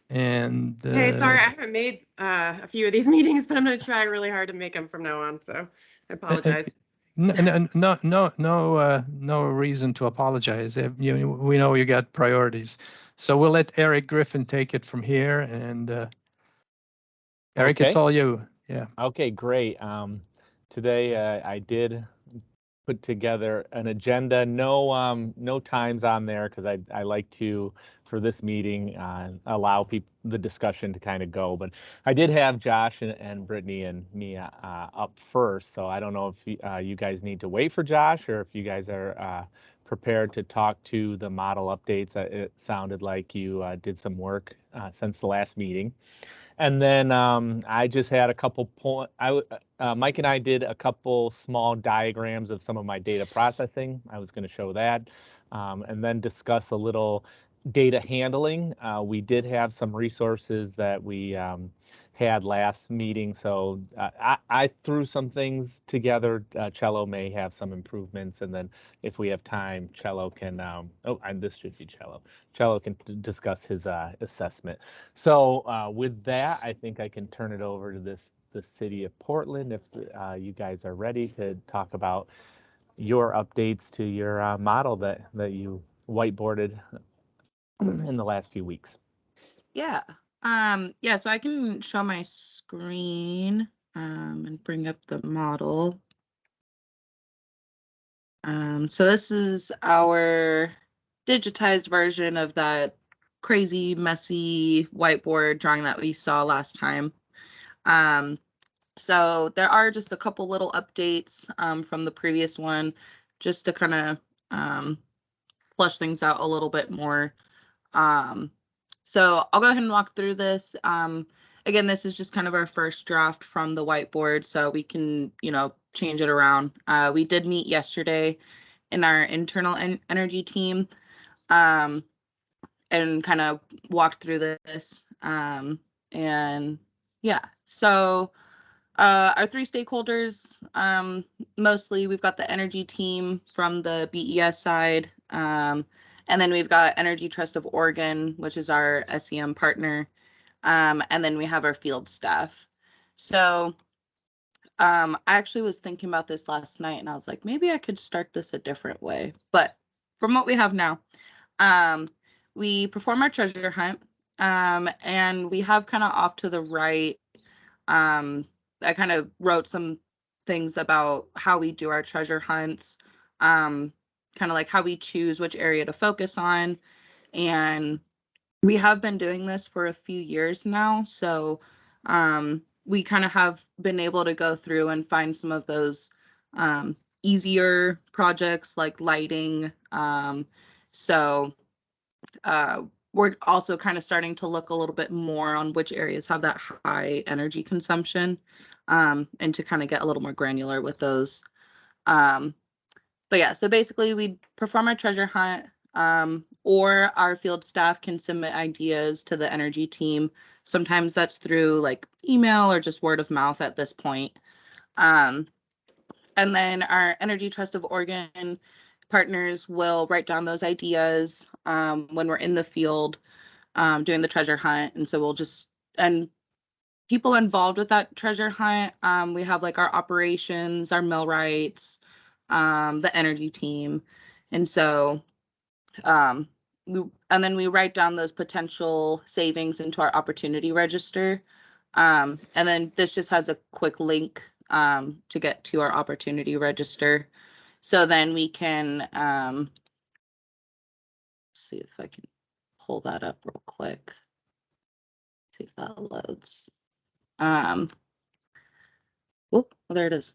And Hey, sorry, I haven't made a few of these meetings, but I'm going to try really hard to make them from now on. So I apologize. No reason to apologize. We know you got priorities, so we'll let Eric Griffin take it from here. And Eric, it's all you. Yeah. Okay, great. Today I did put together an agenda. No times on there because I like to, for this meeting, allow the discussion to kind of go. But I did have Josh and Brittany and me up first, so I don't know if you guys need to wait for Josh or if you guys are prepared to talk to the model updates. It sounded like you did some work since the last meeting. And then I just had a couple Mike and I did a couple small diagrams of some of my data processing. I was going to show that, and then discuss a little data handling. We did have some resources that we had last meeting, so I threw some things together. Cello may have some improvements, and then if we have time, Cello can, and this should be Cello. Cello can discuss his assessment. So with that, I think I can turn it over to the city of Portland if you guys are ready to talk about your updates to your model that you whiteboarded in the last few weeks. Yeah. Yeah, so I can show my screen and bring up the model. So this is our digitized version of that crazy, messy whiteboard drawing that we saw last time. So there are just a couple little updates from the previous one, just to kind of flush things out a little bit more. So I'll go ahead and walk through this. Again, this is just kind of our first draft from the whiteboard, so we can, change it around. We did meet yesterday in our internal energy team and kind of walked through this. And yeah, so our three stakeholders, mostly we've got the energy team from the BES side, and then we've got Energy Trust of Oregon, which is our SEM partner, and then we have our field staff. So I actually was thinking about this last night, and I was like, maybe I could start this a different way. But from what we have now, we perform our treasure hunt, and we have kind of off to the right. I kind of wrote some things about how we do our treasure hunts, kind of like how we choose which area to focus on. And we have been doing this for a few years now. So we kind of have been able to go through and find some of those easier projects like lighting. So we're also kind of starting to look a little bit more on which areas have that high energy consumption, and to kind of get a little more granular with those. But yeah, so basically we perform our treasure hunt, or our field staff can submit ideas to the energy team. Sometimes that's through like email or just word of mouth at this point. And then our Energy Trust of Oregon partners will write down those ideas when we're in the field doing the treasure hunt. And so and people involved with that treasure hunt, we have like our operations, our millwrights, the energy team. And so, and then we write down those potential savings into our opportunity register. And then this just has a quick link to get to our opportunity register. So then we can, see if I can pull that up real quick. See if that loads. Oh, well, there it is.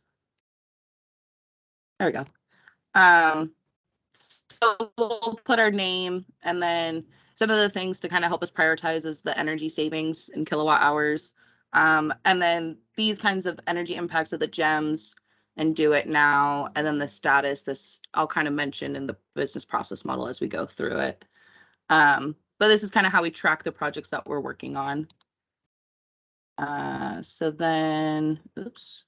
There we go. So we'll put our name, and then some of the things to kind of help us prioritize is the energy savings in kilowatt hours. And then these kinds of energy impacts of the GEMS and do it now. And then the status, this I'll kind of mention in the business process model as we go through it. But this is kind of how we track the projects that we're working on. So then, oops.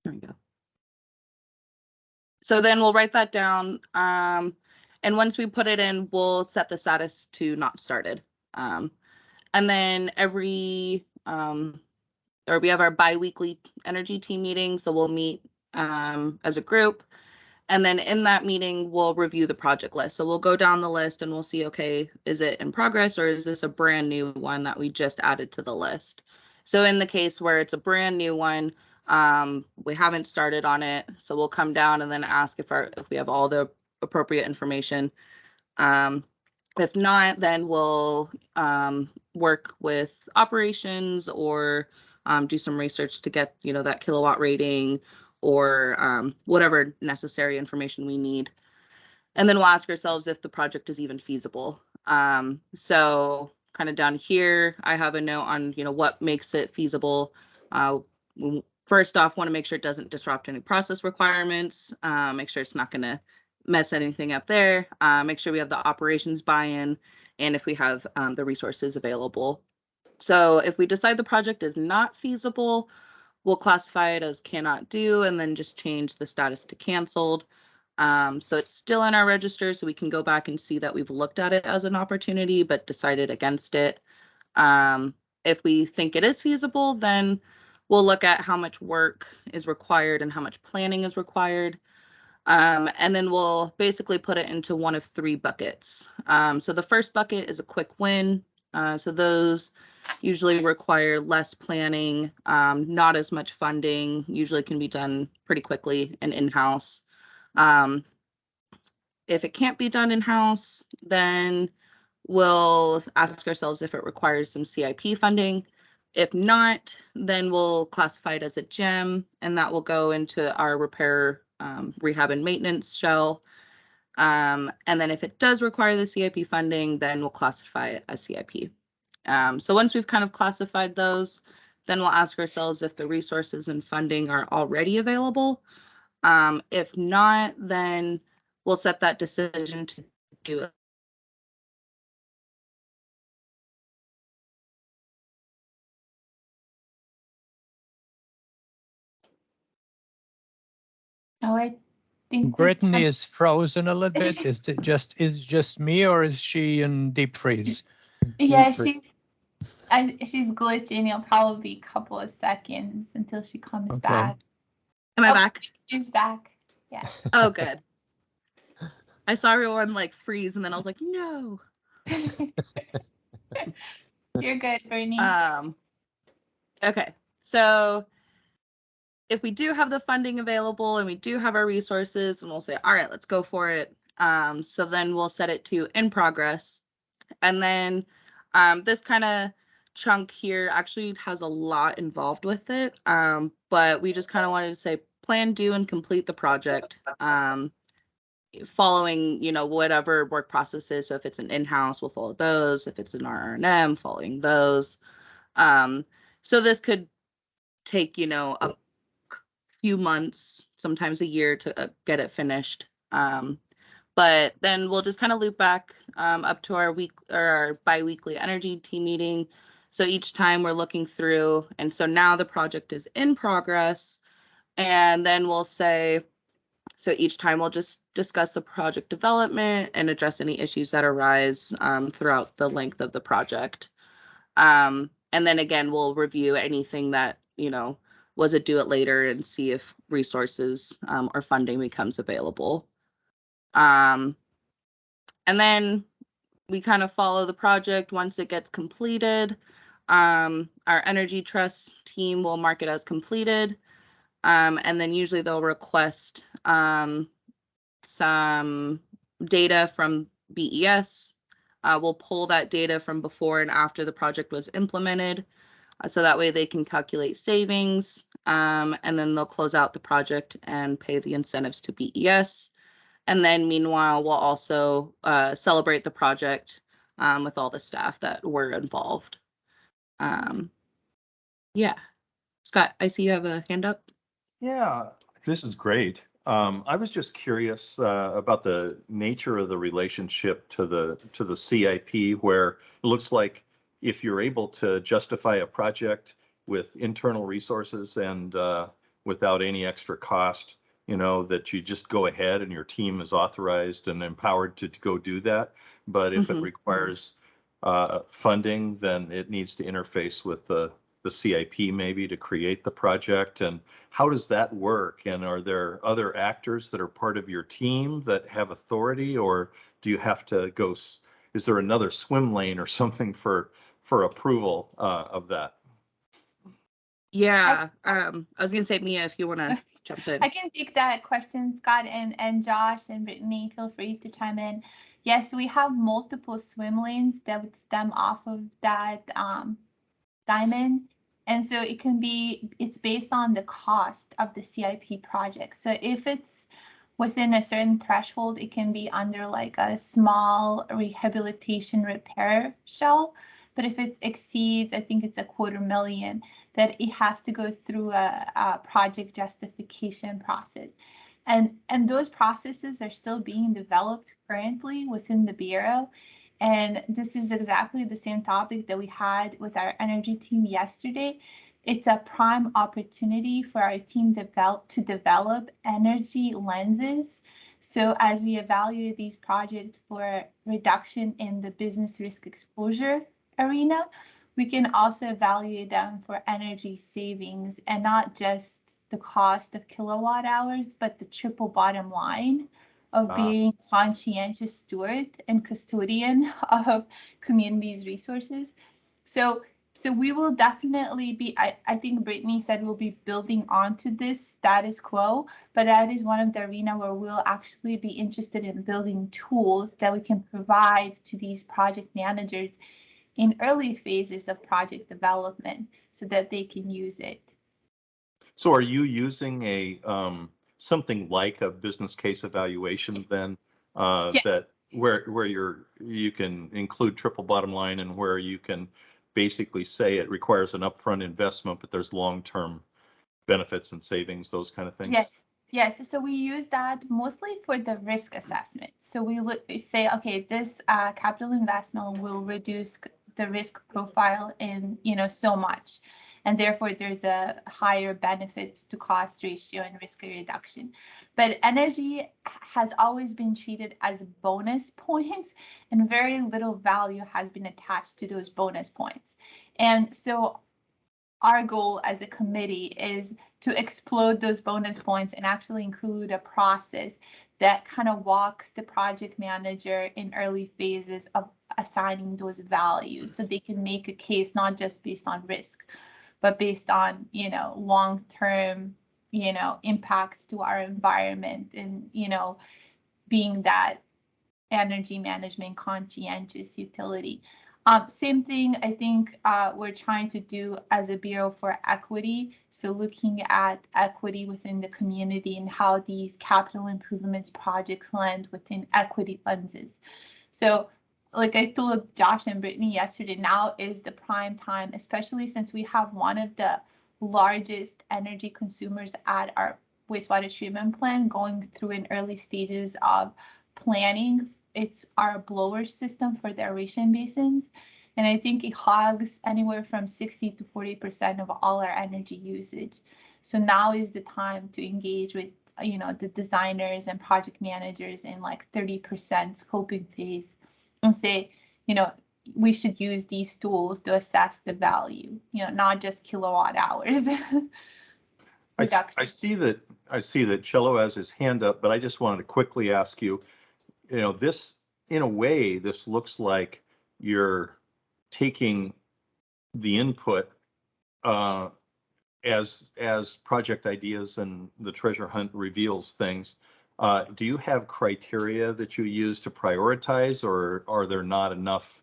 There we go. So then we'll write that down. And And once we put it in, we'll set the status to not started. And then we have our bi-weekly energy team meeting. So we'll meet as a group. And then in that meeting, we'll review the project list. So we'll go down the list and we'll see, okay, is it in progress or is this a brand new one that we just added to the list? So in the case where it's a brand new one, we haven't started on it. So we'll come down and then ask if we have all the appropriate information. If not, then we'll work with operations or do some research to get, that kilowatt rating or whatever necessary information we need. And then we'll ask ourselves if the project is even feasible. So kind of down here, I have a note on, what makes it feasible. First off, want to make sure it doesn't disrupt any process requirements, make sure it's not going to mess anything up there, make sure we have the operations buy-in, and if we have the resources available. So if we decide the project is not feasible, we'll classify it as cannot do and then just change the status to canceled. So it's still in our register, so we can go back and see that we've looked at it as an opportunity but decided against it. If we think it is feasible, then we'll look at how much work is required and how much planning is required. And then we'll basically put it into one of 3 buckets. So the first bucket is a quick win. So those usually require less planning, not as much funding, usually can be done pretty quickly and in-house. If it can't be done in-house, then we'll ask ourselves if it requires some CIP funding. If not, then we'll classify it as a gem, and that will go into our repair, rehab and maintenance shell. And then if it does require the CIP funding, then we'll classify it as CIP. So once we've kind of classified those, then we'll ask ourselves if the resources and funding are already available. If not, then we'll set that decision to do it. Oh, I think Brittany is frozen a little bit. Is it just me or is she in deep freeze? Yeah, she's glitching. It'll probably be a couple of seconds until she comes Okay. back. Am I back? She's back. Yeah. Oh, good. I saw everyone like freeze, and then I was like, no. You're good, Brittany. Okay, so if we do have the funding available and we do have our resources, and we'll say, all right, let's go for it. So then we'll set it to in progress. And then this kind of chunk here actually has a lot involved with it. But we just kind of wanted to say plan, do, and complete the project. Following, whatever work processes. So if it's an in-house, we'll follow those. If it's an R&M, following those. So this could take, a few months, sometimes a year to get it finished. But then we'll just kind of loop back up to our our bi-weekly energy team meeting. So each time we're looking through, and so now the project is in progress, and then we'll say, so each time we'll just discuss the project development and address any issues that arise throughout the length of the project. And then again, we'll review anything that, was a do it later and see if resources or funding becomes available. And then we kind of follow the project once it gets completed. Our Energy Trust team will mark it as completed. And then usually they'll request some data from BES. We'll pull that data from before and after the project was implemented. So that way they can calculate savings, and then they'll close out the project and pay the incentives to BES. And then meanwhile, we'll also celebrate the project with all the staff that were involved. Yeah. Scott, I see you have a hand up. Yeah, this is great. I was just curious about the nature of the relationship to the CIP, where it looks like if you're able to justify a project with internal resources and without any extra cost, you know, that you just go ahead and your team is authorized and empowered to go do that. But if it Mhm. requires funding, then it needs to interface with the CIP maybe to create the project. And how does that work? And are there other actors that are part of your team that have authority, or do you have to go, is there another swim lane or something for approval of that? Yeah, I was gonna say, Mia, if you wanna jump in. I can take that question, Scott, and Josh and Brittany, feel free to chime in. Yes, we have multiple swim lanes that would stem off of that diamond. And so it's based on the cost of the CIP project. So if it's within a certain threshold, it can be under like a small rehabilitation repair shell. But if it exceeds, I think it's $250,000, that it has to go through a project justification process. And those processes are still being developed currently within the Bureau. And this is exactly the same topic that we had with our energy team yesterday. It's a prime opportunity for our team to develop energy lenses. So as we evaluate these projects for reduction in the business risk exposure arena, we can also evaluate them for energy savings, and not just the cost of kilowatt hours, but the triple bottom line of being conscientious steward and custodian of communities' resources. So we will definitely be, I think Brittany said we'll be building onto this status quo, but that is one of the arena where we'll actually be interested in building tools that we can provide to these project managers in early phases of project development so that they can use it. So are you using a something like a business case evaluation then Yeah. that where you can include triple bottom line, and where you can basically say it requires an upfront investment, but there's long-term benefits and savings, those kind of things? Yes. So we use that mostly for the risk assessment. So we say, okay, this capital investment will reduce the risk profile in, so much. And therefore, there's a higher benefit to cost ratio and risk reduction. But energy has always been treated as bonus points, and very little value has been attached to those bonus points. And so our goal as a committee is to explode those bonus points and actually include a process that kind of walks the project manager in early phases of assigning those values, so they can make a case not just based on risk, but based on, long-term, impacts to our environment, and, being that energy management conscientious utility. Same thing, I think we're trying to do as a Bureau for Equity. So looking at equity within the community and how these capital improvements projects land within equity lenses. So like I told Josh and Brittany yesterday, now is the prime time, especially since we have one of the largest energy consumers at our wastewater treatment plant going through in early stages of planning. It's our blower system for the aeration basins. And I think it hogs anywhere from 60 to 40% of all our energy usage. So now is the time to engage with, the designers and project managers in like 30% scoping phase and say, we should use these tools to assess the value, not just kilowatt hours. I see that Cello has his hand up, but I just wanted to quickly ask you, this, in a way, this looks like you're taking the input as project ideas and the treasure hunt reveals things. Do you have criteria that you use to prioritize, or are there not enough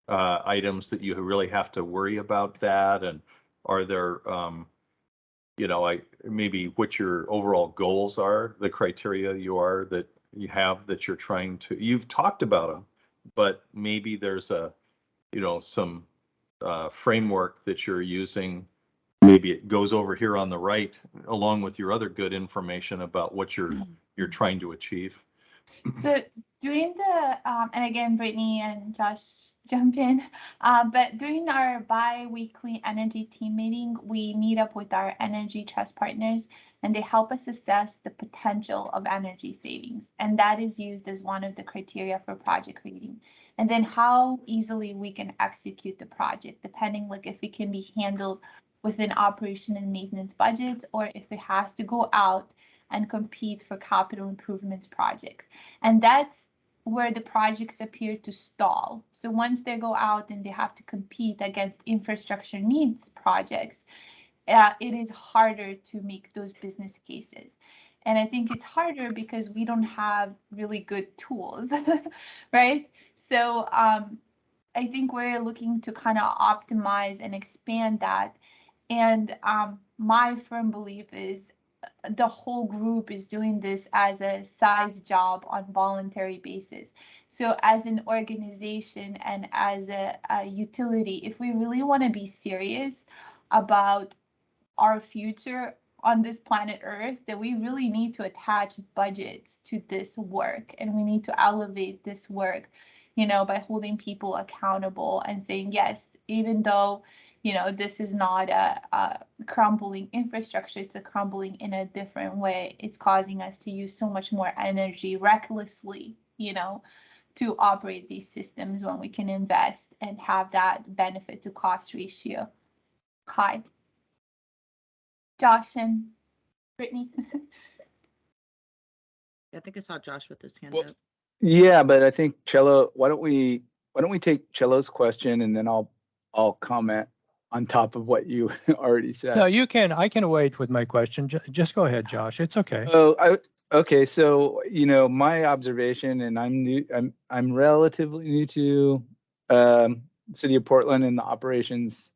items that you really have to worry about that? And are there, maybe what your overall goals are, the criteria that you have that you're trying to, you've talked about them, but maybe there's some framework that you're using. Maybe it goes over here on the right, along with your other good information about what you're trying to achieve. So during the, and again, Brittany and Josh jump in, but during our bi-weekly energy team meeting, we meet up with our energy trust partners and they help us assess the potential of energy savings. And that is used as one of the criteria for project rating. And then how easily we can execute the project, depending like if it can be handled within operation and maintenance budgets, or if it has to go out and compete for capital improvements projects. And that's where the projects appear to stall. So once they go out and they have to compete against infrastructure needs projects, it is harder to make those business cases. And I think it's harder because we don't have really good tools, right? So I think we're looking to kind of optimize and expand that. And my firm belief is the whole group is doing this as a side job on voluntary basis. So as an organization and as a utility, if we really want to be serious about our future on this planet Earth, that we really need to attach budgets to this work, and we need to elevate this work, you know, by holding people accountable and saying, yes, even though, you know, this is not a crumbling infrastructure, it's a crumbling in a different way. It's causing us to use so much more energy recklessly, you know, to operate these systems when we can invest and have that benefit to cost ratio high. Josh and Brittany. I think I saw Josh with his hand Well, up. Yeah, but I think Cello, why don't we take Cello's question and then I'll comment on top of what you already said. No, you can. I can wait with my question. Just go ahead, Josh. It's okay. Okay. So, you know, my observation, and I'm new, I'm relatively new to City of Portland and the operations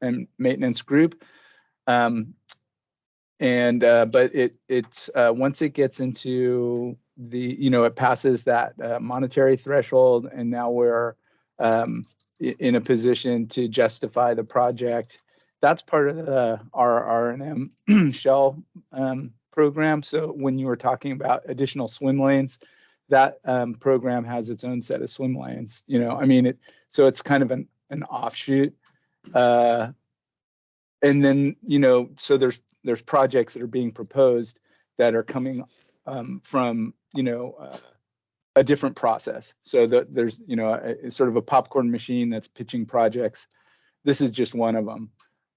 and maintenance group. But it's once it gets into the, you know, it passes that monetary threshold, and now we're in a position to justify the project. That's part of our R&M Shell program. So when you were talking about additional swim lanes, that program has its own set of swim lanes. You know, I mean, so it's kind of an offshoot. And then, you know, so there's projects that are being proposed that are coming from, you know, a different process. So there's, you know, it's sort of a popcorn machine that's pitching projects. This is just one of them.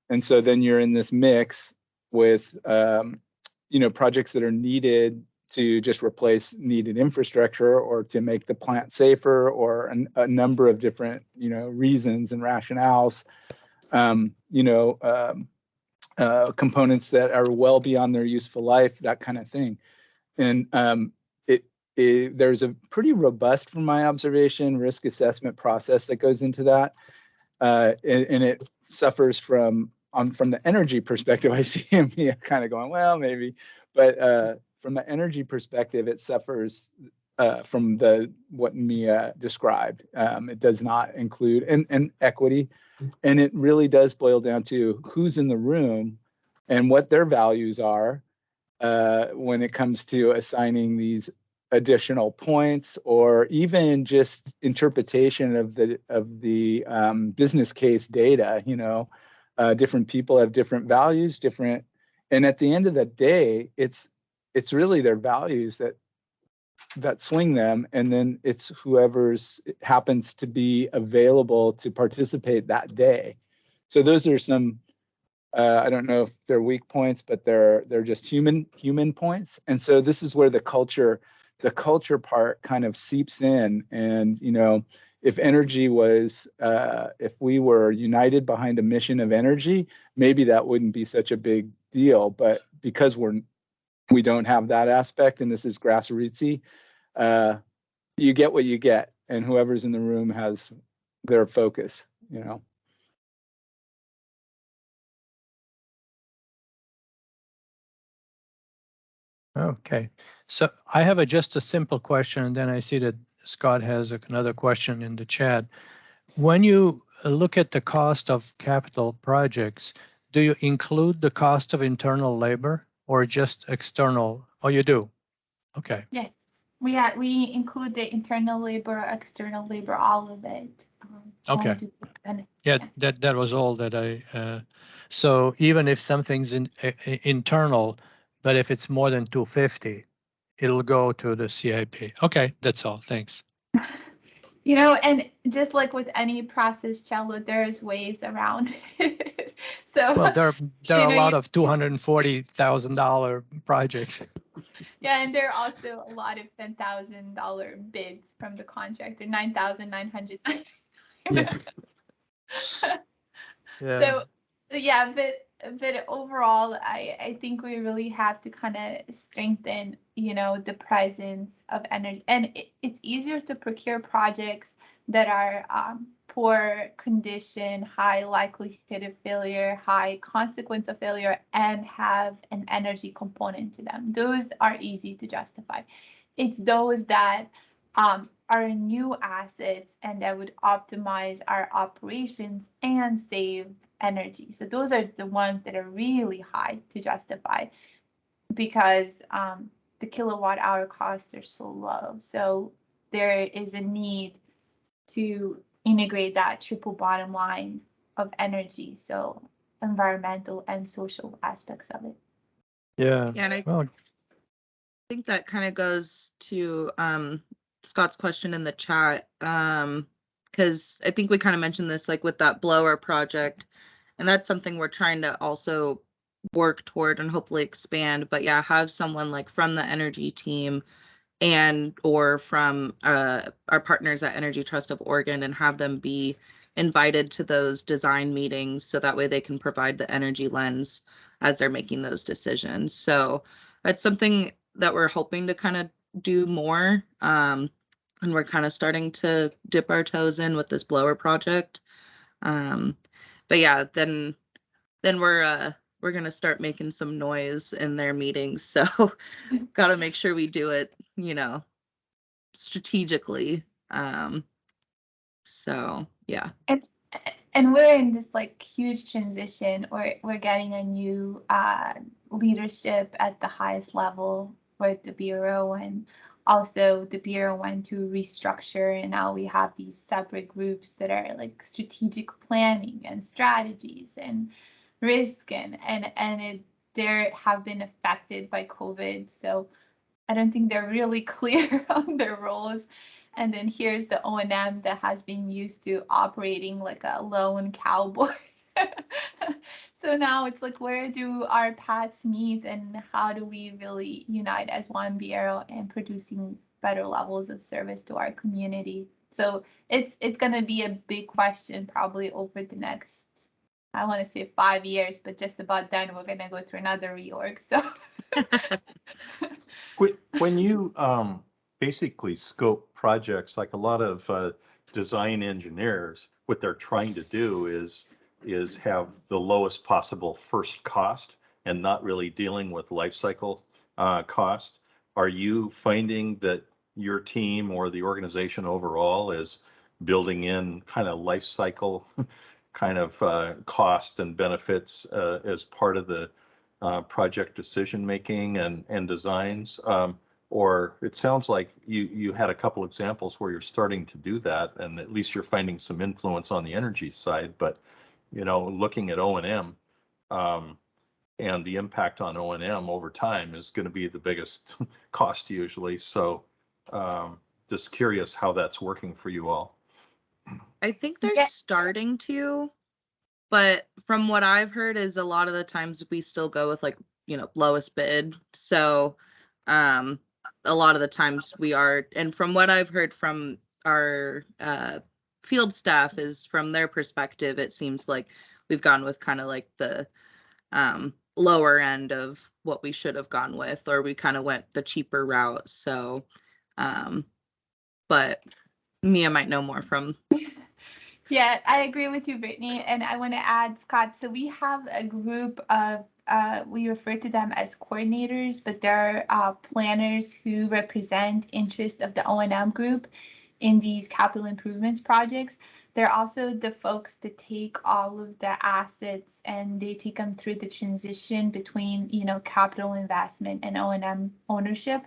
And so then you're in this mix with, you know, projects that are needed to just replace needed infrastructure or to make the plant safer, or a number of different, you know, reasons and rationales, you know, components that are well beyond their useful life, that kind of thing. And there's a pretty robust, from my observation, risk assessment process that goes into that. And it suffers from the energy perspective. I see Mia kind of going, well, maybe, but from the energy perspective, it suffers from what Mia described. It does not include and equity, and it really does boil down to who's in the room and what their values are when it comes to assigning these additional points, or even just interpretation of the business case data. You know, different people have different values, and at the end of the day, it's really their values that swing them, and then it's whoever's happens to be available to participate that day. So those are some, I don't know if they're weak points, but they're just human points. And so this is where the culture part kind of seeps in. And, you know, if energy was, if we were united behind a mission of energy, maybe that wouldn't be such a big deal. But because we don't have that aspect, and this is grassrootsy, you get what you get, and whoever's in the room has their focus, you know. Okay, so I have just a simple question, and then I see that Scott has another question in the chat. When you look at the cost of capital projects, do you include the cost of internal labor or just external? Oh, you do? Okay. Yes. We include the internal labor, external labor, all of it. Okay. Yeah, that was all that so even if something's internal, but if it's more than 250, it'll go to the CIP. Okay, that's all. Thanks. And just like with any process, Cello, there's ways around it. So Well, there are a lot you- of $240,000 projects. Yeah, and there are also a lot of $10,000 bids from the contractor, 9,900. Yeah. So yeah, but overall, I think we really have to kind of strengthen, the presence of energy, and it's easier to procure projects that are poor condition, high likelihood of failure, high consequence of failure, and have an energy component to them. Those are easy to justify. It's those that are new assets and that would optimize our operations and save energy. So those are the ones that are really high to justify because the kilowatt hour costs are so low. So there is a need to integrate that triple bottom line of energy. So environmental and social aspects of it. Yeah. Yeah, and I Well, think that kind of goes to Scott's question in the chat. Because I think we kind of mentioned this like with that blower project, and that's something we're trying to also work toward and hopefully expand. But yeah, have someone like from the energy team and or from our partners at Energy Trust of Oregon and have them be invited to those design meetings so that way they can provide the energy lens as they're making those decisions. So that's something that we're hoping to kind of do more. And we're kind of starting to dip our toes in with this blower project. But yeah, then we're gonna start making some noise in their meetings. So gotta make sure we do it, strategically. So yeah. And we're in this like huge transition, or we're getting a new leadership at the highest level for the Bureau, and also the Bureau went to restructure, and now we have these separate groups that are like strategic planning and strategies and risk and they have been affected by COVID. So I don't think they're really clear on their roles. And then here's the O&M that has been used to operating like a lone cowboy. So now it's like, where do our paths meet and how do we really unite as one Bureau and producing better levels of service to our community? So it's going to be a big question probably over the next, I want to say 5 years, but just about then we're going to go through another reorg. So When you basically scope projects, like a lot of design engineers, what they're trying to do is have the lowest possible first cost and not really dealing with life cycle cost. Are you finding that your team or the organization overall is building in kind of life cycle kind of cost and benefits as part of the project decision making and designs? Or it sounds like you had a couple examples where you're starting to do that, and at least you're finding some influence on the energy side. But looking at O&M and the impact on O&M over time is going to be the biggest cost usually. So just curious how that's working for you all. I think they're Yeah. starting to, but from what I've heard is a lot of the times we still go with like, lowest bid. So a lot of the times we are, and from what I've heard from our field staff is from their perspective, it seems like we've gone with kind of like the lower end of what we should have gone with, or we kind of went the cheaper route. So, but Mia might know more from. Yeah, I agree with you, Brittany. And I want to add, Scott, so we have a group of, we refer to them as coordinators, but they're planners who represent interest of the O&M group in these capital improvements projects. they're also the folks that take all of the assets and they take them through the transition between, capital investment and O&M ownership.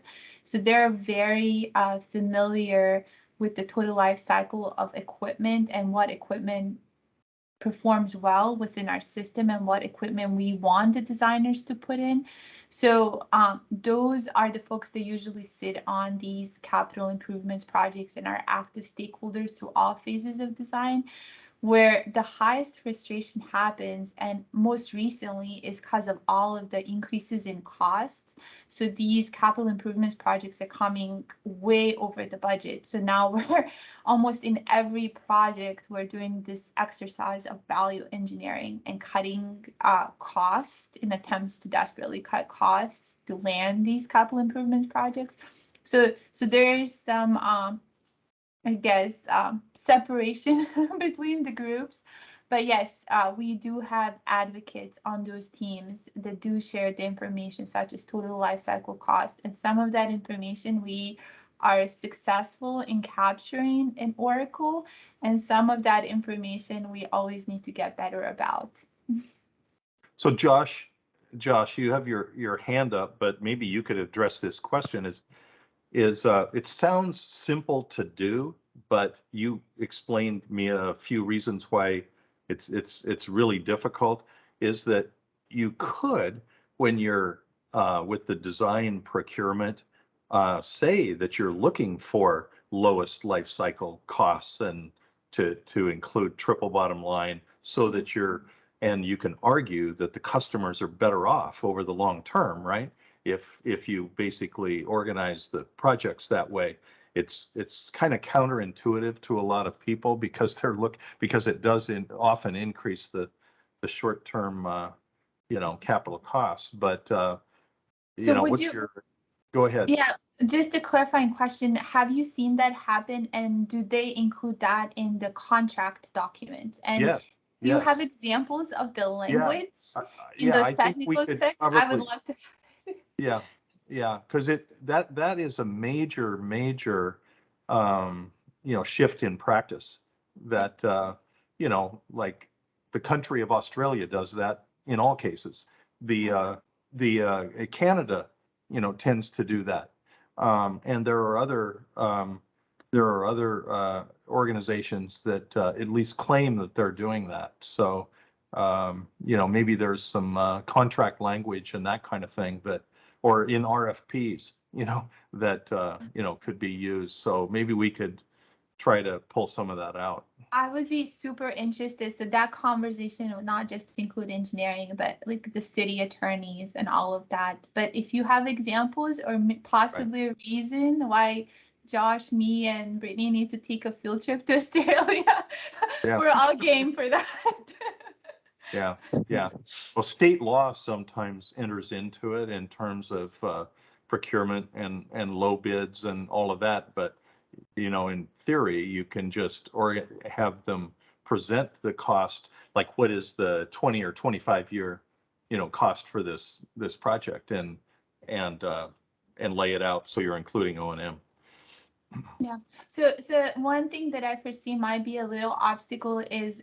So they're very familiar with the total life cycle of equipment and what equipment performs well within our system and what equipment we want the designers to put in. So those are the folks that usually sit on these capital improvements projects and are active stakeholders to all phases of design. Where the highest frustration happens, and most recently, is because of all of the increases in costs. So these capital improvements projects are coming way over the budget. So now we're almost in every project, we're doing this exercise of value engineering and cutting costs in attempts to desperately cut costs to land these capital improvements projects. So there's some I guess, separation between the groups. But yes, we do have advocates on those teams that do share the information such as total life cycle cost. And some of that information we are successful in capturing in Oracle. And some of that information we always need to get better about. So Josh, you have your hand up, but maybe you could address this question. It sounds simple to do, but you explained me a few reasons why it's really difficult. Is that you could, when you're with the design procurement, say that you're looking for lowest life cycle costs and to include triple bottom line, so that you can argue that the customers are better off over the long term, right? If you basically organize the projects that way. It's kind of counterintuitive to a lot of people because it does often increase the short-term capital costs. But So would you go ahead. Yeah, just a clarifying question. Have you seen that happen, and do they include that in the contract documents? And Yes. you have examples of the language in those technical specs? I would love to. Yeah, because that is a major shift in practice that like the country of Australia does that in all cases. The Canada tends to do that, and there are other organizations that at least claim that they're doing that. So maybe there's some contract language and that kind of thing or in RFPs, that could be used. So maybe we could try to pull some of that out. I would be super interested. So that conversation would not just include engineering, but like the city attorneys and all of that. But if you have examples or possibly a reason why Josh, me, and Brittany need to take a field trip to Australia, we're all game for that. Yeah. Well, state law sometimes enters into it in terms of procurement and low bids and all of that. But, in theory, you can just have them present the cost, like what is the 20 or 25 year, cost for this project and lay it out so you're including O&M. Yeah. So one thing that I foresee might be a little obstacle is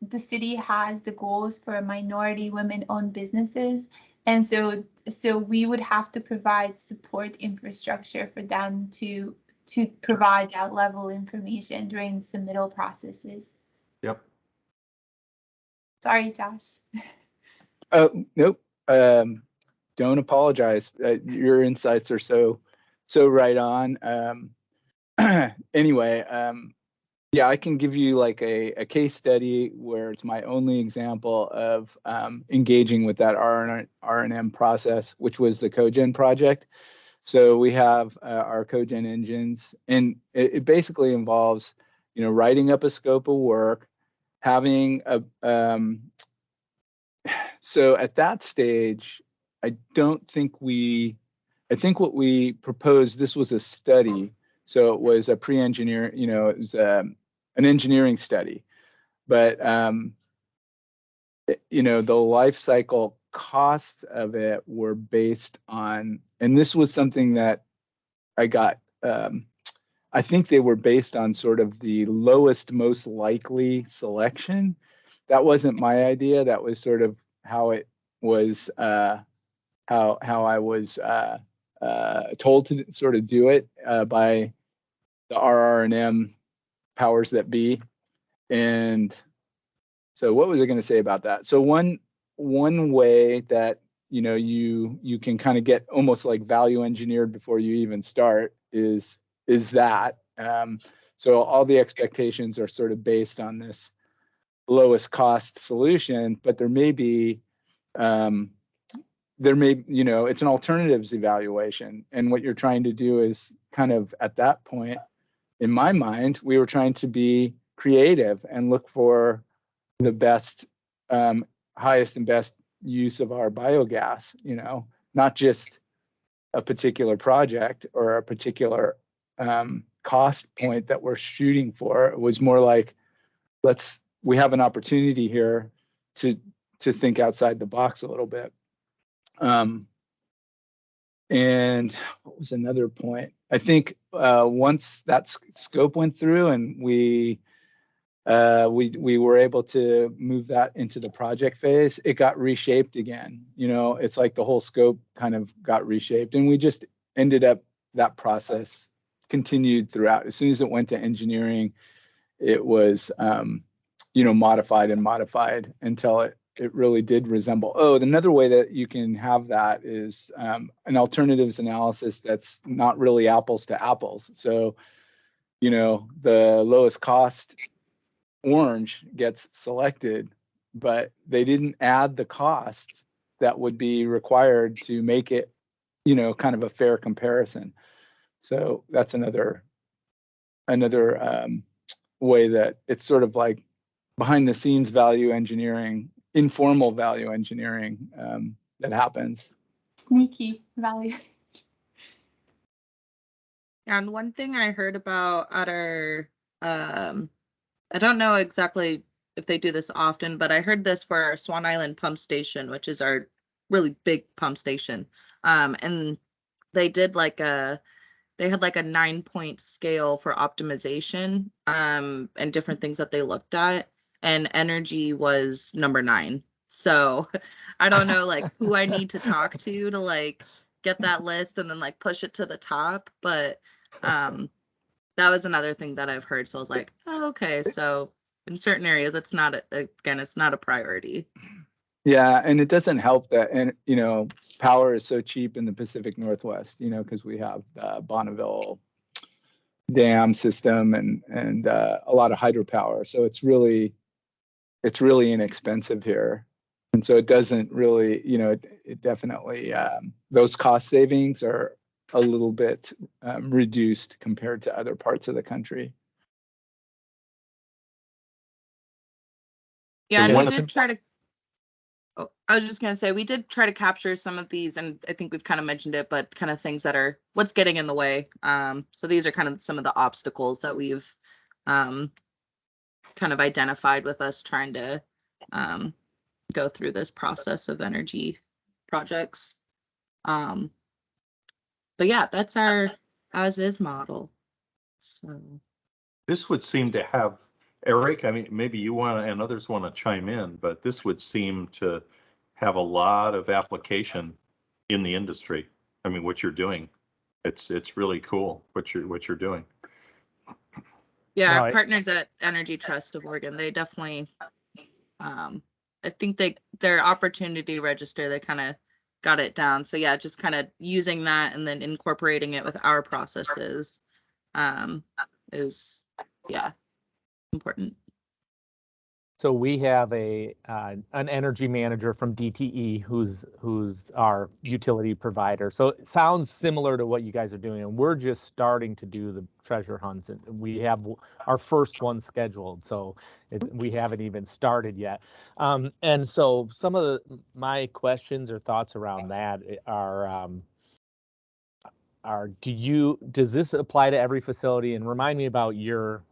the city has the goals for minority women-owned businesses. And so we would have to provide support infrastructure for them to provide that level information during submittal processes. Yep. Sorry, Josh. Nope. Don't apologize. Your insights are so right on. Anyway, yeah, I can give you like a case study where it's my only example of engaging with that R&M process, which was the cogen project. So we have our cogen engines, and it basically involves, writing up a scope of work, having a. So at that stage, I think what we proposed, this was a study. So it was a pre-engineer, it was an engineering study, but the life cycle costs of it were based on, and this was something that I got I think they were based on sort of the lowest, most likely selection. That wasn't my idea. That was sort of how it was, how I was told to sort of do it by the RR&M powers that be. And so what was I going to say about that? So one way that you can kind of get almost like value engineered before you even start is that. So all the expectations are sort of based on this lowest cost solution, but there may be it's an alternatives evaluation. And what you're trying to do is kind of at that point, in my mind, we were trying to be creative and look for the best, highest and best use of our biogas, not just a particular project or a particular cost point that we're shooting for. It was more like, we have an opportunity here to think outside the box a little bit. And what was another point? I think once that scope went through and we were able to move that into the project phase, it got reshaped again. It's like the whole scope kind of got reshaped, and we just ended up, that process continued throughout. As soon as it went to engineering, it was modified and modified until it really did resemble. Another way that you can have that is an alternatives analysis that's not really apples to apples. So, the lowest cost orange gets selected, but they didn't add the costs that would be required to make it, kind of a fair comparison. So that's another way that it's sort of like behind the scenes value engineering, informal value engineering that happens. Sneaky value. And one thing I heard about at our, I don't know exactly if they do this often, but I heard this for our Swan Island pump station, which is our really big pump station. And they did they had like a 9-point scale for optimization and different things that they looked at. And energy was number 9. So I don't know who I need to talk to get that list and then push it to the top. But that was another thing that I've heard. So I was like, oh, okay. So in certain areas, it's not a priority. Yeah, and it doesn't help that, and power is so cheap in the Pacific Northwest, because we have the Bonneville dam system and a lot of hydropower. So it's really inexpensive here. And so it doesn't really, it definitely, those cost savings are a little bit reduced compared to other parts of the country. Yeah, So and we did try to, I was just going to say, we did try to capture some of these, and I think we've kind of mentioned it, but kind of things that are what's getting in the way. So these are kind of some of the obstacles that we've kind of identified with us trying to go through this process of energy projects. But yeah, that's our as-is model. So This would seem to have, Eric, I mean, maybe you want to, and others want to chime in, but this would seem to have a lot of application in the industry. I mean, what you're doing, it's really cool what you're doing. yeah, Right. our partners at Energy Trust of Oregon, they definitely, I think their opportunity register, they kind of got it down. So yeah, just kind of using that and then incorporating it with our processes is, yeah, important. So we have an energy manager from DTE who's our utility provider. So it sounds similar to what you guys are doing, and we're just starting to do the treasure hunts, and we have our first one scheduled. So we haven't even started yet. And so some of my questions or thoughts around that are does this apply to every facility? And remind me about your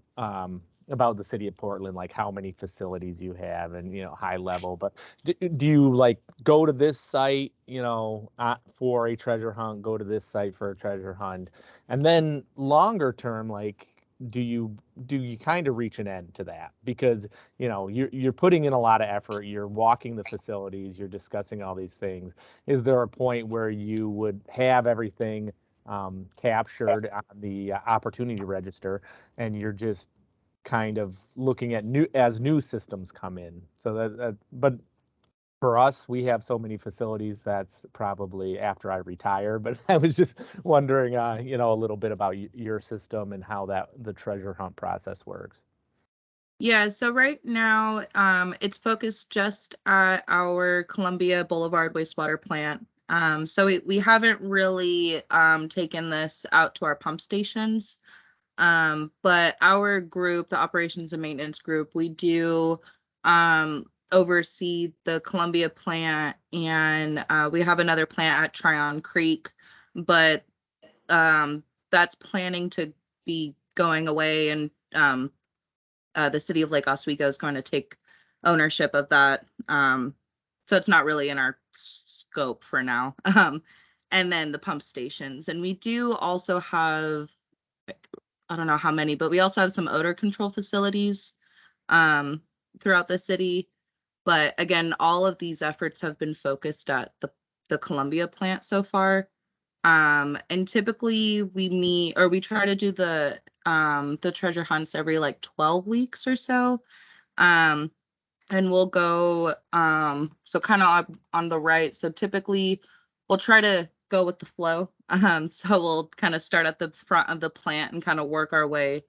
about the city of Portland, like how many facilities you have and, high level, but do you like go to this site, for a treasure hunt, go to this site for a treasure hunt? And then longer term, like, do you kind of reach an end to that? Because, you're putting in a lot of effort, you're walking the facilities, you're discussing all these things. Is there a point where you would have everything captured on the opportunity register and you're just kind of looking at new systems come in? So but for us, we have so many facilities, that's probably after I retire, but I was just wondering, a little bit about your system and how the treasure hunt process works. Yeah, so right now, it's focused just at our Columbia Boulevard wastewater plant. So we haven't really taken this out to our pump stations. But our group, the operations and maintenance group, we do oversee the Columbia plant, and we have another plant at Tryon Creek, but that's planning to be going away, and the city of Lake Oswego is going to take ownership of that. So it's not really in our scope for now. And then the pump stations, and we do also have, I don't know how many, but we also have some odor control facilities throughout the city. But again, all of these efforts have been focused at the Columbia plant so far. And typically we try to do the treasure hunts every like 12 weeks or so. And we'll go, so kind of on the right. So typically we'll try to go with the flow. So we'll kind of start at the front of the plant and kind of work our way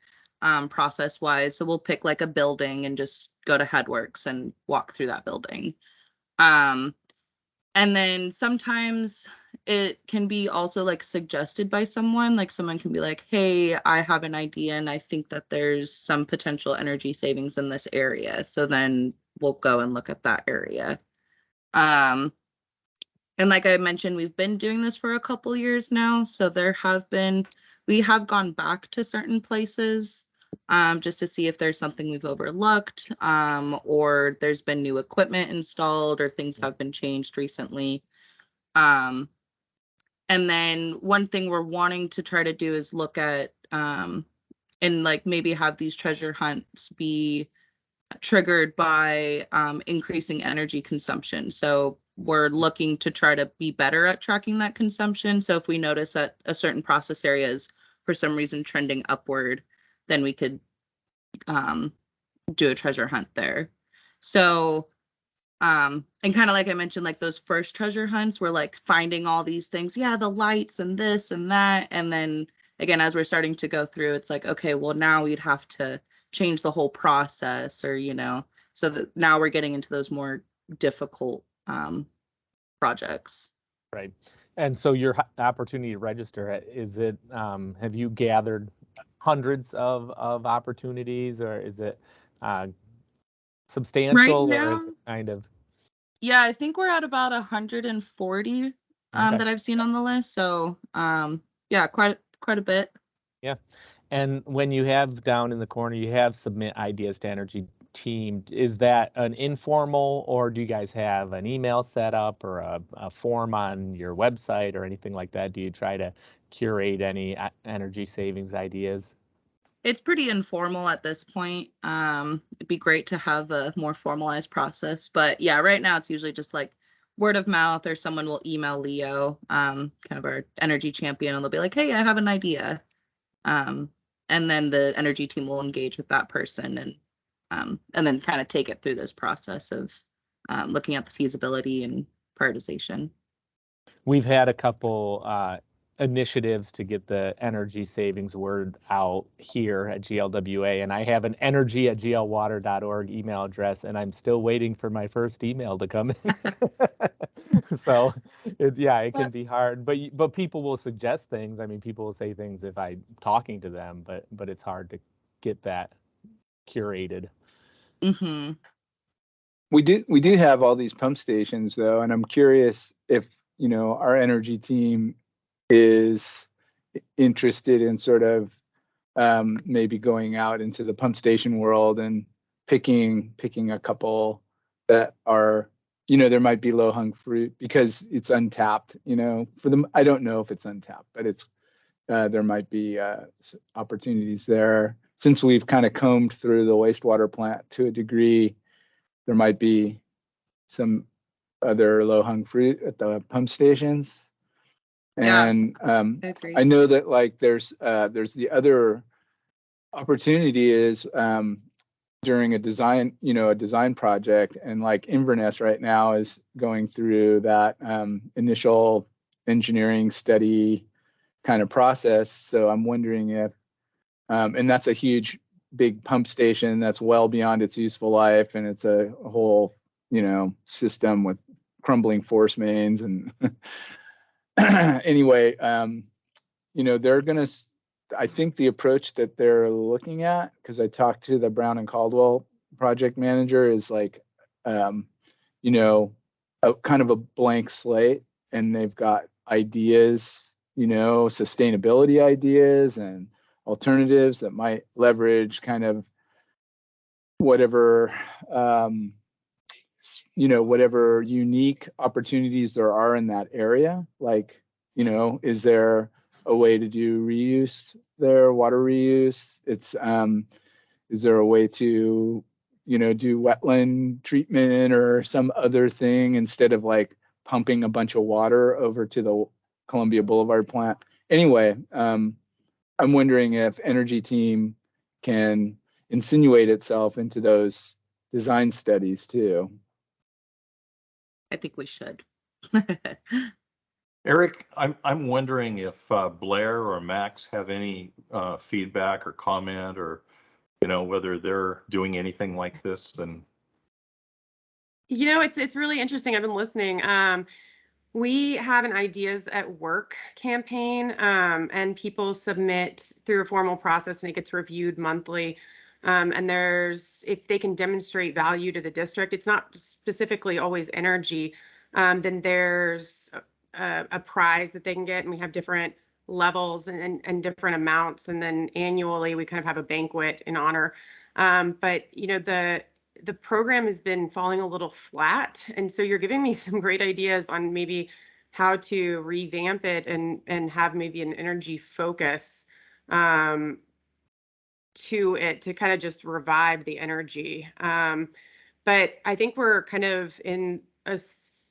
process wise. So we'll pick like a building and just go to Headworks and walk through that building. And then sometimes it can be also like suggested by someone, like someone can be like, hey, I have an idea and I think that there's some potential energy savings in this area. So then we'll go and look at that area. And like I mentioned, we've been doing this for a couple years now. So we have gone back to certain places just to see if there's something we've overlooked, or there's been new equipment installed or things have been changed recently. And then one thing we're wanting to try to do is look at and like maybe have these treasure hunts be triggered by increasing energy consumption. So we're looking to try to be better at tracking that consumption. So if we notice that a certain process area is for some reason trending upward, then we could do a treasure hunt there. So and kind of like I mentioned, like those first treasure hunts, we're like finding all these things, yeah, the lights and this and that, and then again, as we're starting to go through, it's like, okay, well now we'd have to change the whole process, or so that now we're getting into those more difficult projects. Right. And so your opportunity to register, is it, have you gathered hundreds of opportunities, or is it substantial? Right or now, is it kind of? Yeah, I think we're at about 140 Okay. that I've seen on the list. So yeah, quite a bit. Yeah. And when you have down in the corner, you have submit ideas to Energy Team, is that an informal, or do you guys have an email set up or a form on your website or anything like that? Do you try to curate any energy savings ideas? It's pretty informal at this point. It'd be great to have a more formalized process, but yeah, right now it's usually just like word of mouth, or someone will email Leo, kind of our energy champion, and they'll be like, hey, I have an idea. And then the energy team will engage with that person and then kind of take it through this process of looking at the feasibility and prioritization. We've had a couple initiatives to get the energy savings word out here at GLWA, and I have an energy@glwater.org email address, and I'm still waiting for my first email to come in. So it can be hard, but people will suggest things. I mean, people will say things if I'm talking to them, but it's hard to get that curated. Mm-hmm. We do have all these pump stations though, and I'm curious if our energy team is interested in sort of maybe going out into the pump station world and picking a couple that are, there might be low hung fruit because it's untapped, for them. I don't know if it's untapped, but it's, there might be opportunities there. Since we've kind of combed through the wastewater plant to a degree, there might be some other low hung fruit at the pump stations. And I agree. I know that like there's the other opportunity is during a design project, and like Inverness right now is going through that initial engineering study kind of process. So I'm wondering if, and that's a huge, big pump station that's well beyond its useful life, and it's a whole, system with crumbling force mains and anyway, they're gonna. I think the approach that they're looking at, because I talked to the Brown and Caldwell project manager, is like, a kind of a blank slate, and they've got ideas, sustainability ideas and alternatives that might leverage kind of whatever, whatever unique opportunities there are in that area. Like, is there a way to do reuse there, water reuse? It's, is there a way to, do wetland treatment or some other thing instead of like pumping a bunch of water over to the Columbia Boulevard plant? Anyway, I'm wondering if Energy Team can insinuate itself into those design studies too. I think we should. Eric, I'm wondering if Blair or Max have any feedback or comment, or whether they're doing anything like this. And it's really interesting. I've been listening. We have an Ideas at Work campaign, and people submit through a formal process, and it gets reviewed monthly. And if they can demonstrate value to the district, it's not specifically always energy, then there's a prize that they can get, and we have different levels and different amounts, and then annually we kind of have a banquet in honor. But the program has been falling a little flat, and so you're giving me some great ideas on maybe how to revamp it and have maybe an energy focus to it to kind of just revive the energy. But I think we're kind of in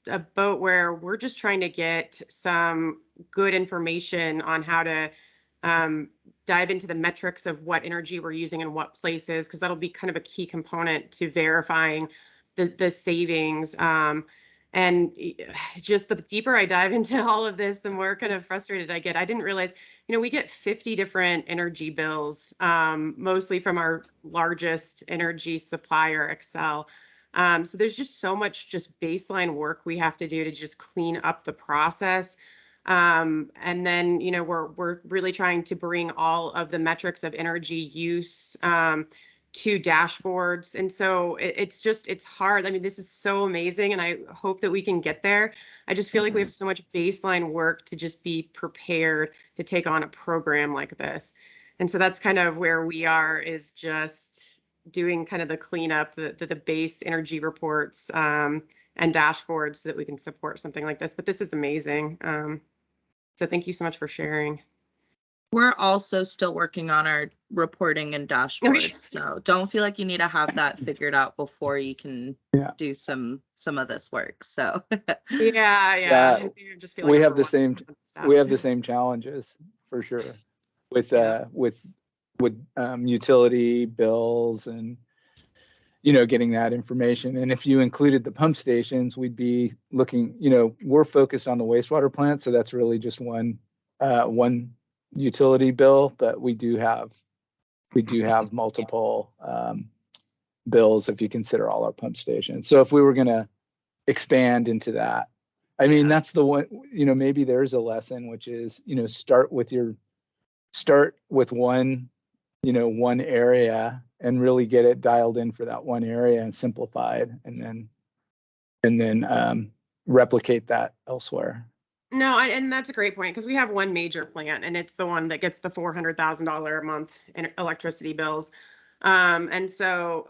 a boat where we're just trying to get some good information on how to dive into the metrics of what energy we're using in what places, because that'll be kind of a key component to verifying the savings. And just the deeper I dive into all of this, the more kind of frustrated I get. I didn't realize, we get 50 different energy bills, mostly from our largest energy supplier, Xcel. So there's just so much just baseline work we have to do to just clean up the process. And then, we're really trying to bring all of the metrics of energy use to dashboards. And so it's hard. I mean, this is so amazing, and I hope that we can get there. I just feel like we have so much baseline work to just be prepared to take on a program like this. And so that's kind of where we are, is just doing kind of the cleanup, the base energy reports and dashboards so that we can support something like this. But this is amazing. So thank you so much for sharing. We're also still working on our reporting and dashboards, so don't feel like you need to have that figured out before you can do some of this work. So yeah. I just feel like we have the same challenges for sure with utility bills and getting that information. And if you included the pump stations, we'd be looking, we're focused on the wastewater plant, so that's really just one utility bill, but we do have multiple bills if you consider all our pump stations. So if we were going to expand into that, I mean, that's the one, maybe there's a lesson, which is, start with one, one area and really get it dialed in for that one area and simplified, and then replicate that elsewhere. No, and that's a great point because we have one major plant and it's the one that gets the $400,000 a month in electricity bills. And so,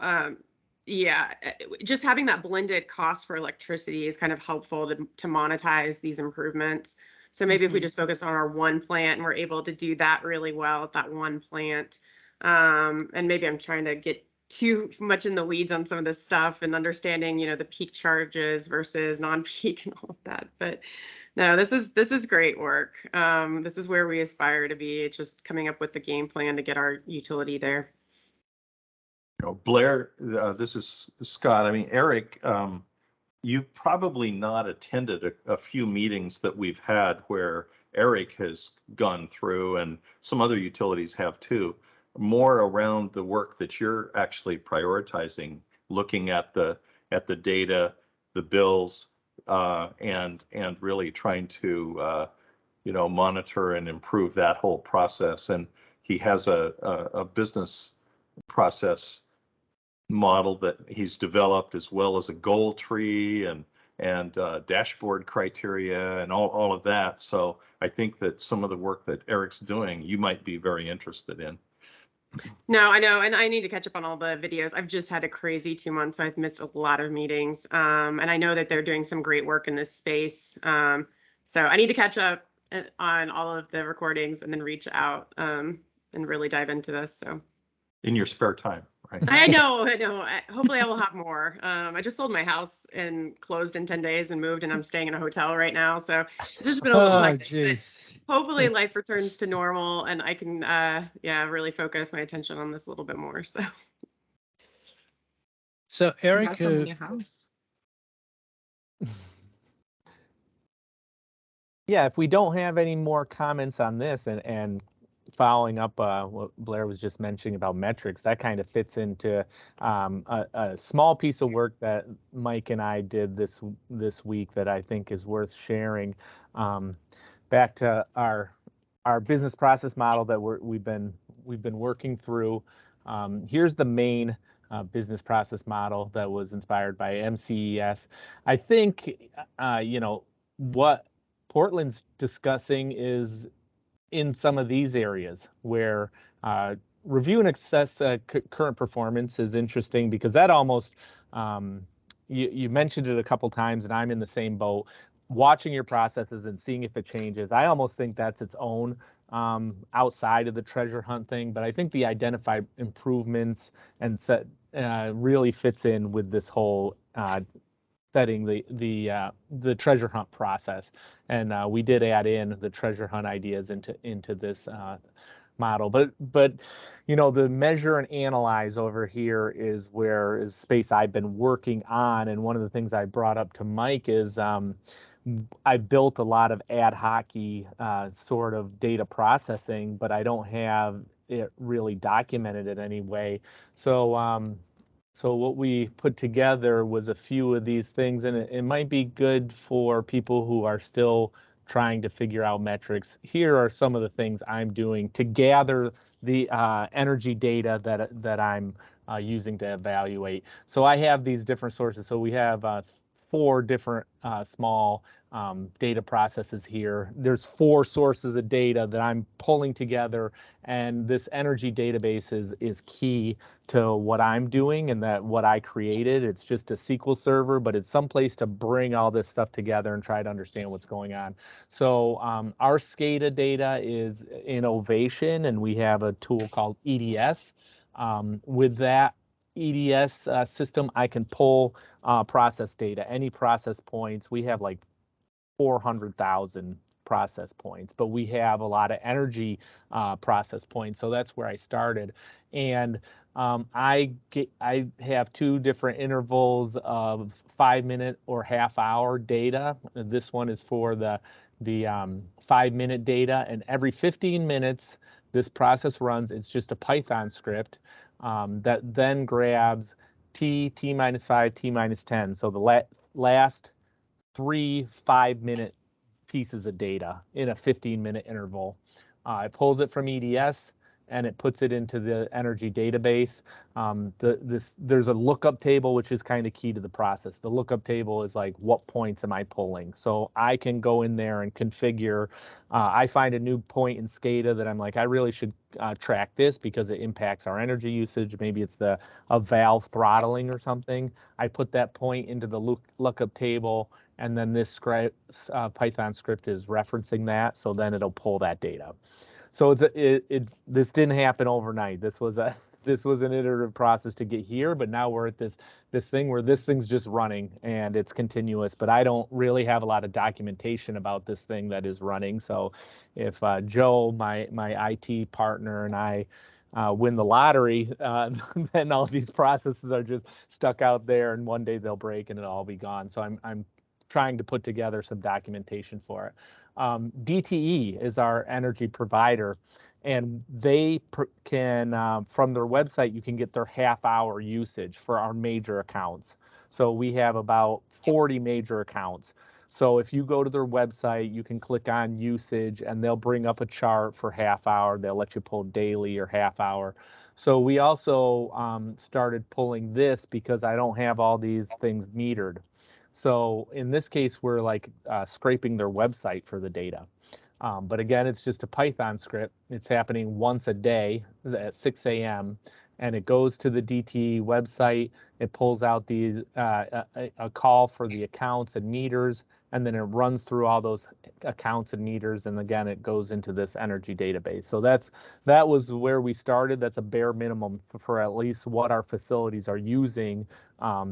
yeah, just having that blended cost for electricity is kind of helpful to monetize these improvements. So maybe if we just focus on our one plant and we're able to do that really well at that one plant. And maybe I'm trying to get too much in the weeds on some of this stuff and understanding, the peak charges versus non-peak and all of that. But no, this is great work. This is where we aspire to be. It's just coming up with the game plan to get our utility there. Blair, this is Scott. I mean, Eric, you've probably not attended a few meetings that we've had where Eric has gone through, and some other utilities have too, more around the work that you're actually prioritizing, looking at the data, the bills, and really trying to monitor and improve that whole process. And he has a business process model that he's developed, as well as a goal tree and dashboard criteria and all of that. So I think that some of the work that Eric's doing, you might be very interested in. No, I know. And I need to catch up on all the videos. I've just had a crazy 2 months. So I've missed a lot of meetings. And I know that they're doing some great work in this space. So I need to catch up on all of the recordings and then reach out and really dive into this. So in your spare time, right? I know. Hopefully I will have more. I just sold my house and closed in 10 days and moved, and I'm staying in a hotel right now. So it's just been a little hectic. Hopefully life returns to normal and I can, really focus my attention on this a little bit more. So Eric, Congrats on your house. Yeah, if we don't have any more comments on this, and following up what Blair was just mentioning about metrics, that kind of fits into a small piece of work that Mike and I did this week that I think is worth sharing. Back to our business process model that we've been working through. Here's the main business process model that was inspired by MCES. I think what Portland's discussing is in some of these areas where review and assess current performance is interesting, because that almost, you mentioned it a couple times and I'm in the same boat, watching your processes and seeing if it changes. I almost think that's its own outside of the treasure hunt thing, but I think the identified improvements and set really fits in with this whole setting the treasure hunt process. And we did add in the treasure hunt ideas into this model, but the measure and analyze over here is space I've been working on. And one of the things I brought up to Mike is I built a lot of ad hoc sort of data processing, but I don't have it really documented in any way. So what we put together was a few of these things, and it might be good for people who are still trying to figure out metrics. Here are some of the things I'm doing to gather the energy data that I'm using to evaluate. So I have these different sources. So we have 4 different small data processes here. There's 4 sources of data that I'm pulling together, and this energy database is key to what I'm doing and that what I created. It's just a SQL server, but it's someplace to bring all this stuff together and try to understand what's going on. So our SCADA data is in Ovation, and we have a tool called EDS. With that EDS system, I can pull process data, any process points. We have like 400,000 process points, but we have a lot of energy process points. So that's where I started. And I have 2 different intervals of 5-minute or half-hour data. This one is for the 5-minute data, and every 15 minutes this process runs. It's just a Python script that then grabs T minus 5, T minus 10. So the last 3 5-minute pieces of data in a 15-minute interval. It pulls it from EDS, and it puts it into the energy database. There's a lookup table, which is kind of key to the process. The lookup table is like, what points am I pulling? So I can go in there and configure. I find a new point in SCADA that I'm like, I really should track this because it impacts our energy usage. Maybe it's a valve throttling or something. I put that point into the lookup table, and then this script, Python script is referencing that, so then it'll pull that data. So this didn't happen overnight. This was an iterative process to get here, but now we're at this thing where this thing's just running and it's continuous. But I don't really have a lot of documentation about this thing that is running. So if Joe, my IT partner, and I win the lottery, then all these processes are just stuck out there, and one day they'll break and it'll all be gone. So I'm trying to put together some documentation for it. DTE is our energy provider, and they can, from their website, you can get their half-hour usage for our major accounts. So we have about 40 major accounts. So if you go to their website, you can click on usage, and they'll bring up a chart for half hour. They'll let you pull daily or half hour. So we also started pulling this because I don't have all these things metered. So in this case, we're like scraping their website for the data. But again, it's just a Python script. It's happening once a day at 6 a.m. and it goes to the DTE website. It pulls out a call for the accounts and meters, and then it runs through all those accounts and meters, and again, it goes into this energy database. So that was where we started. That's a bare minimum for at least what our facilities are using,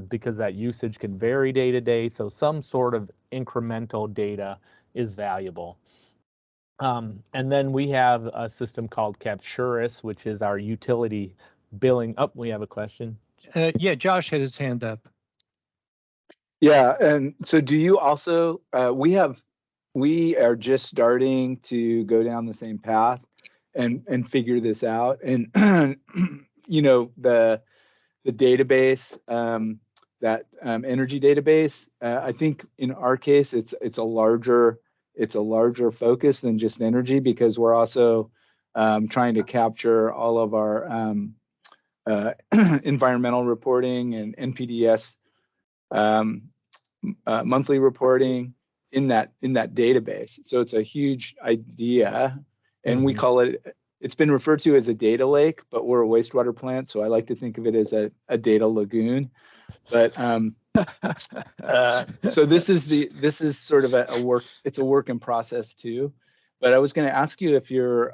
because that usage can vary day to day. So some sort of incremental data is valuable. And then we have a system called Capturus, which is our utility billing. Oh, we have a question. Yeah, Josh had his hand up. Yeah, and so do you also, we are just starting to go down the same path and figure this out. And, you know, the database, that energy database, I think in our case, it's a larger focus than just energy, because we're also trying to capture all of our environmental reporting and NPDES monthly reporting in that database. So it's a huge idea, and we call it, it's been referred to as a data lake, but we're a wastewater plant, so I like to think of it as a data lagoon. But so this is sort of a work, it's a work in process too. But I was going to ask you if you're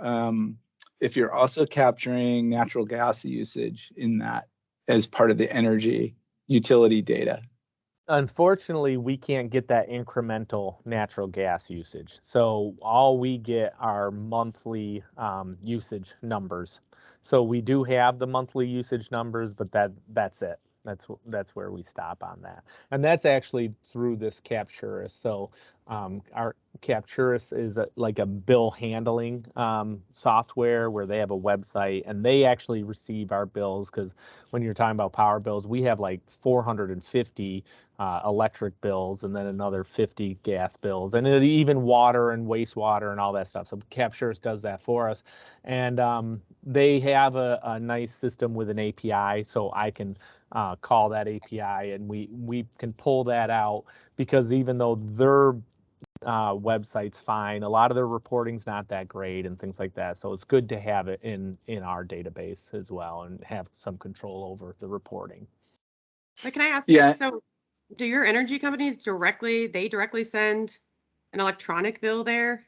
also capturing natural gas usage in that as part of the energy utility data. Unfortunately, we can't get that incremental natural gas usage. So all we get are monthly usage numbers. So we do have the monthly usage numbers, but that's it. That's where we stop on that. And that's actually through this Capturus. So our Capturus is like a bill handling software where they have a website, and they actually receive our bills, because when you're talking about power bills, we have like 450 electric bills, and then another 50 gas bills, and even water and wastewater and all that stuff. So Capturus does that for us, and they have a nice system with an API, so I can call that API, and we can pull that out, because even though their website's fine, a lot of their reporting's not that great and things like that. So it's good to have it in our database as well and have some control over the reporting. But can I ask Yeah. you, so do your energy companies directly send an electronic bill there?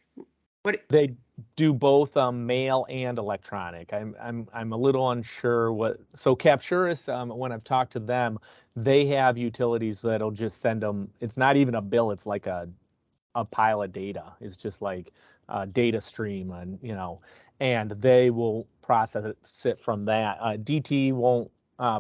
What They do both mail and electronic. I'm a little unsure what. So Capturus, when I've talked to them, they have utilities that'll just send them. It's not even a bill. It's like a pile of data. It's just like a data stream, and and they will process it from that. DTE won't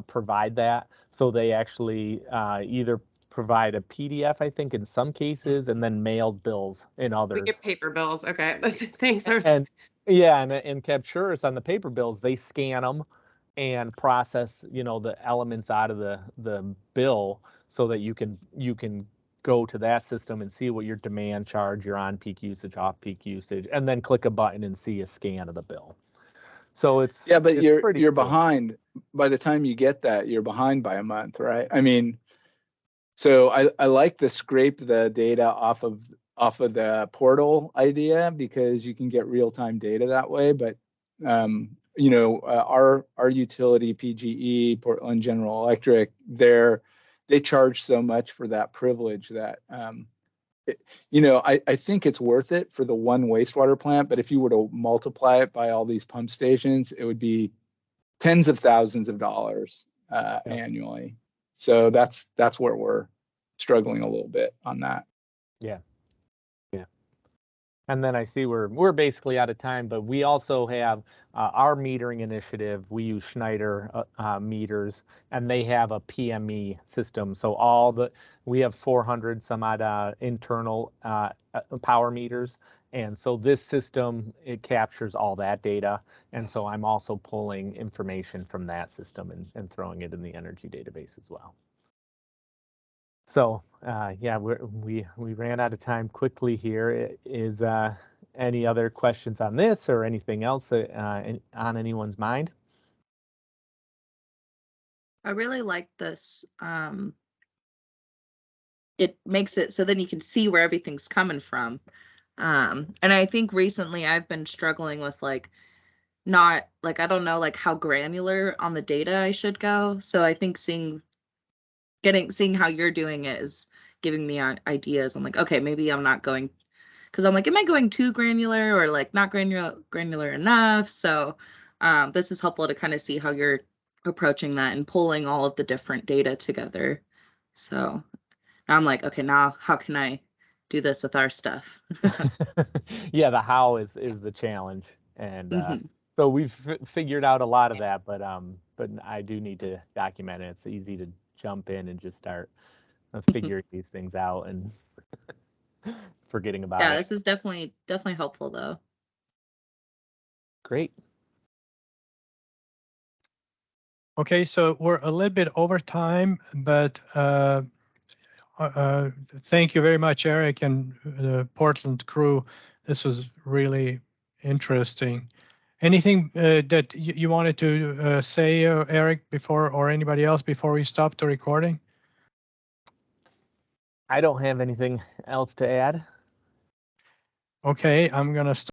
provide that, so they actually either provide a PDF, I think, in some cases, and then mailed bills in others. we get paper bills? Okay, thanks. And yeah, and Capturus on the paper bills, they scan them and process, the elements out of the bill, so that you can go to that system and see what your demand charge, your on-peak usage, off-peak usage, and then click a button and see a scan of the bill. So it's Yeah, but it's you're pretty you're cool. behind. By the time you get that, you're behind by a month, right? I mean, so I like the scrape the data off of the portal idea because you can get real-time data that way. But you know, our utility, PGE, Portland General Electric, they charge so much for that privilege that you know, I think it's worth it for the one wastewater plant, but if you were to multiply it by all these pump stations, it would be tens of thousands of dollars annually. So that's where we're struggling a little bit on that. Yeah. Yeah. And then I see we're basically out of time, but we also have our metering initiative. We use Schneider meters, and they have a PME system. So we have 400 some odd internal power meters, and so this system, it captures all that data. And so I'm also pulling information from that system and throwing it in the energy database as well. So yeah, we ran out of time quickly here. Is any other questions on this or anything else on anyone's mind? I really like this. It makes it so then you can see where everything's coming from. And I think recently I've been struggling with like not like I don't know like how granular on the data I should go. So I think seeing how you're doing it is giving me ideas. I'm like, okay, maybe I'm not going because I'm like, am I going too granular or like not granular enough? So this is helpful to kind of see how you're approaching that and pulling all of the different data together. So now I'm like, okay, now how can I do this with our stuff? Yeah, the how is the challenge, and Mhm. so we've figured out a lot of that, but I do need to document it. It's easy to jump in and just start figuring these things out and forgetting about Yeah, it. this is definitely helpful though. Great. Okay, so we're a little bit over time, but thank you very much, Eric and the Portland crew. This was really interesting. Anything that you wanted to say, Eric, before, or anybody else before we stop the recording? I don't have anything else to add. Okay, I'm gonna stop.